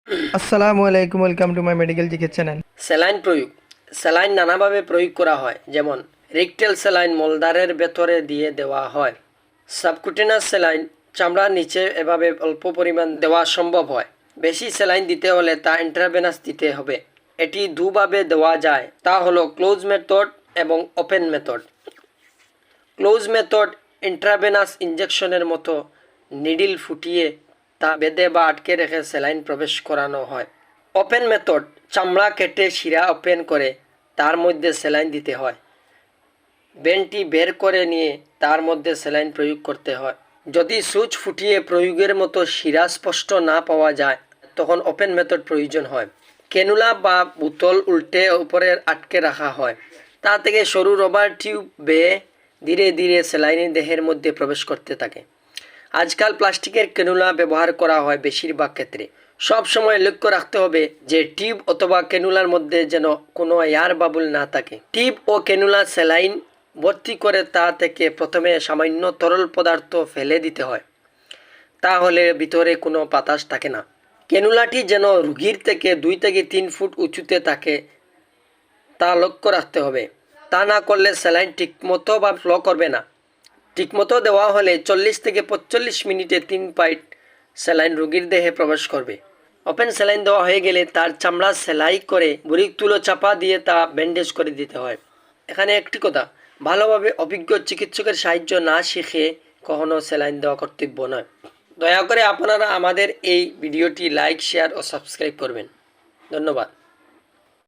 আসসালামু আলাইকুম, welcome to my medical GK channel. Saline প্রয়োগ। স্যালাইন নানাভাবে প্রয়োগ করা হয়, যেমন রেকটাল স্যালাইন মলদ্বারের ভেতরে দিয়ে দেওয়া হয়। সাবকুটেনাস স্যালাইন চামড়ার নিচে এভাবে অল্প পরিমাণ দেওয়া সম্ভব হয়। বেশি স্যালাইন দিতে হলে তা ইন্ট্রাভেনাস দিতে হবে। এটি দুভাবে দেওয়া যায়, তা হলো ক্লোজ মেথড এবং open method. Close method intravenous ইনজেকশনের মতো নিডিল ফুটিয়ে তা বেঁধে বা আটকে রেখে স্যালাইন প্রবেশ করানো হয়। ওপেন মেথড চামড়া কেটে শিরা ওপেন করে তার মধ্যে স্যালাইন দিতে হয়। বেনটি বের করে নিয়ে তার মধ্যে স্যালাইন প্রয়োগ করতে হয়। যদি সুচ ফুটিয়ে প্রয়োগের মতো শিরা স্পষ্ট না পাওয়া যায়, তখন ওপেন মেথড প্রয়োজন হয়। ক্যানুলা বা বোতল উল্টে উপরে আটকে রাখা হয়। তা থেকে সরু রবার টিউব বেয়ে ধীরে ধীরে স্যালাইনের দেহের মধ্যে প্রবেশ করতে থাকে। আজকাল প্লাস্টিকের ক্যানুলা ব্যবহার করা হয় বেশিরভাগ ক্ষেত্রে। সব সময় লক্ষ্য রাখতে হবে যে টিউব অথবা ক্যানুলার মধ্যে যেন কোনো এয়ার বাবুল না থাকে। টিউব ও ক্যানুলা স্যালাইন ভর্তি করে তা থেকে প্রথমে সামান্য তরল পদার্থ ফেলে দিতে হয়, তাহলে ভিতরে কোনো বাতাস থাকে না। ক্যানুলাটি যেন রোগীর থেকে 2 থেকে 3 ফুট উঁচুতে থাকে তা লক্ষ্য রাখতে হবে। তা না করলে স্যালাইন ঠিকমতো বা ফ্লো করবে না। ঠিকমতো দেওয়া হলে 40 থেকে 45 মিনিটে 3 পাইট স্যালাইন রোগীর দেহে প্রবেশ করবে। ওপেন স্যালাইন দেওয়া হয়ে গেলে তার চামড়া সেলাই করে বুড়ির তুলো চাপা দিয়ে তা ব্যান্ডেজ করে দিতে হয়। এখানে একটি কথা, ভালোভাবে অভিজ্ঞ চিকিৎসকের সাহায্য না শিখে কখনো স্যালাইন দেওয়া কর্তব্য নয়। দয়া করে আপনারা আমাদের এই ভিডিওটি লাইক, শেয়ার ও সাবস্ক্রাইব করবেন। ধন্যবাদ।